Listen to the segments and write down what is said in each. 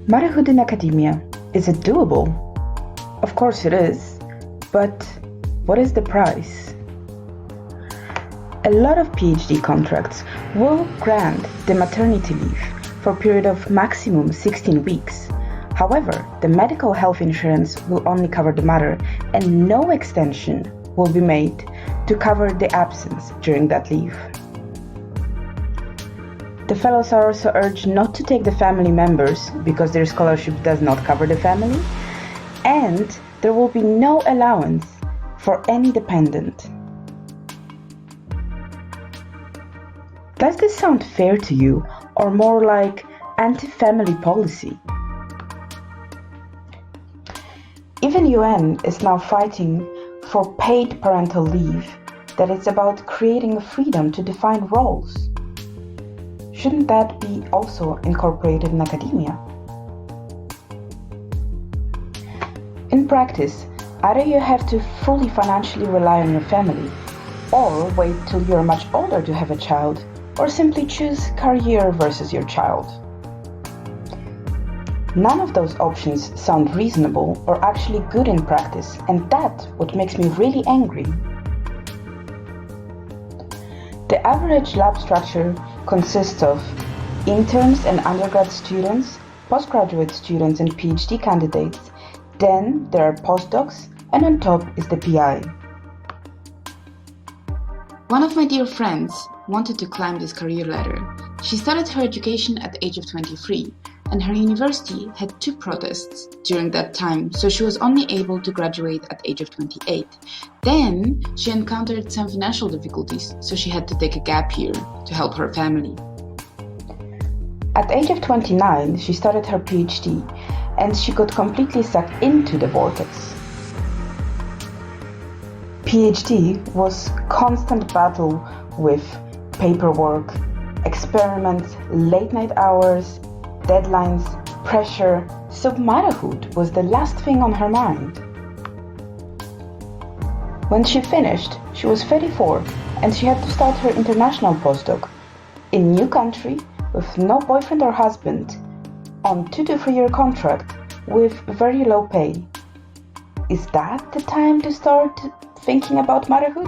Motherhood in academia, is it doable? Of course it is, but what is the price? A lot of PhD contracts will grant the maternity leave for a period of maximum 16 weeks. However, the medical health insurance will only cover the mother and no extension will be made to cover the absence during that leave. The fellows are also urged not to take the family members because their scholarship does not cover the family, and there will be no allowance for any dependent. Does this sound fair to you, or more like anti-family policy? Even UN is now fighting for paid parental leave, that it's about creating a freedom to define roles. Shouldn't that be also incorporated in academia? In practice, either you have to fully financially rely on your family, or wait till you're much older to have a child, or simply choose career versus your child. None of those options sound reasonable or actually good in practice, and that's what makes me really angry. The average lab structure consists of interns and undergrad students, postgraduate students and PhD candidates, then there are postdocs, and on top is the PI. One of my dear friends wanted to climb this career ladder. She started her education at the age of 23, and her university had 2 protests during that time, so she was only able to graduate at the age of 28. Then she encountered some financial difficulties, so she had to take a gap year to help her family. At the age of 29, she started her PhD, and she got completely sucked into the vortex. PhD was constant battle with paperwork, experiments, late-night hours, deadlines, pressure, so motherhood was the last thing on her mind. When she finished, she was 34 and she had to start her international postdoc in new country with no boyfriend or husband on 2 to 3 year contract with very low pay. Is that the time to start thinking about motherhood?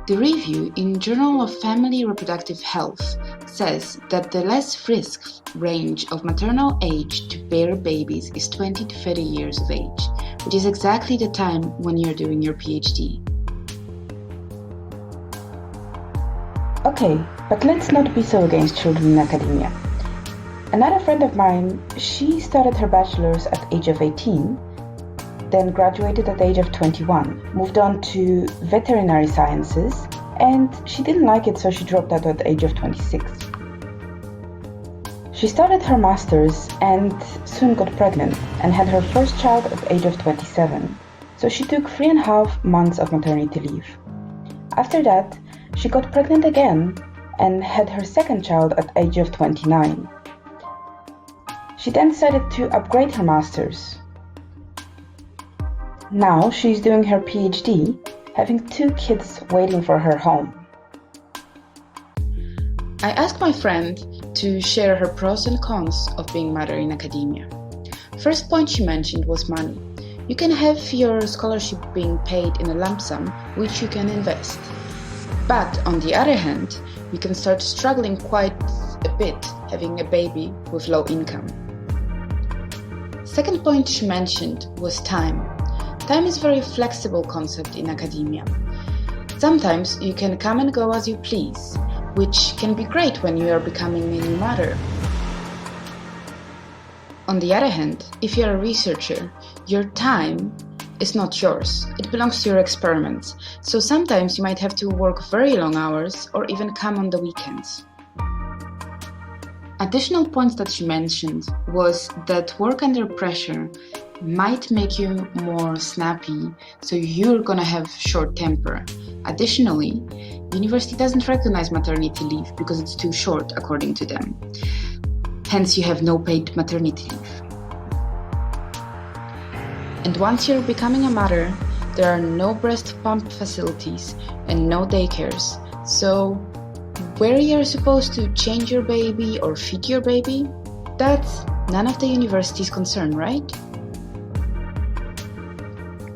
The review in Journal of Family Reproductive Health says that the less risk range of maternal age to bear babies is 20 to 30 years of age, which is exactly the time when you're doing your PhD. Okay, but let's not be so against children in academia. Another friend of mine, she started her bachelor's at the age of 18, then graduated at the age of 21, moved on to veterinary sciences, and she didn't like it, so she dropped out at the age of 26. She started her master's and soon got pregnant and had her first child at the age of 27, so she took 3.5 months of maternity leave. After that, she got pregnant again and had her second child at the age of 29. She then decided to upgrade her master's. Now she's doing her PhD, having 2 kids waiting for her home. I asked my friend to share her pros and cons of being mother in academia. First point she mentioned was money. You can have your scholarship being paid in a lump sum, which you can invest. But on the other hand, you can start struggling quite a bit having a baby with low income. Second point she mentioned was time. Time is a very flexible concept in academia. Sometimes you can come and go as you please, which can be great when you are becoming a new mother. On the other hand, if you are a researcher, your time is not yours. It belongs to your experiments, so sometimes you might have to work very long hours or even come on the weekends. Additional points that she mentioned was that work under pressure might make you more snappy, so you're gonna have short temper. Additionally, university doesn't recognize maternity leave because it's too short, according to them. Hence, you have no paid maternity leave. And once you're becoming a mother, there are no breast pump facilities and no daycares, so Where you're supposed to change your baby or feed your baby, that's none of the university's concern, right?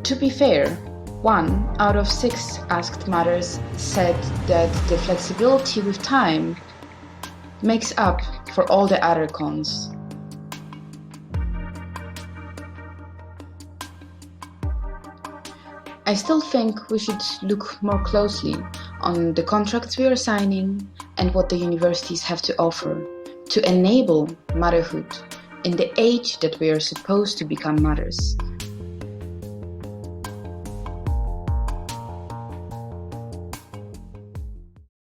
To be fair, 1 out of 6 asked mothers said that the flexibility with time makes up for all the other cons. I still think we should look more closely on the contracts we are signing and what the universities have to offer to enable motherhood in the age that we are supposed to become mothers.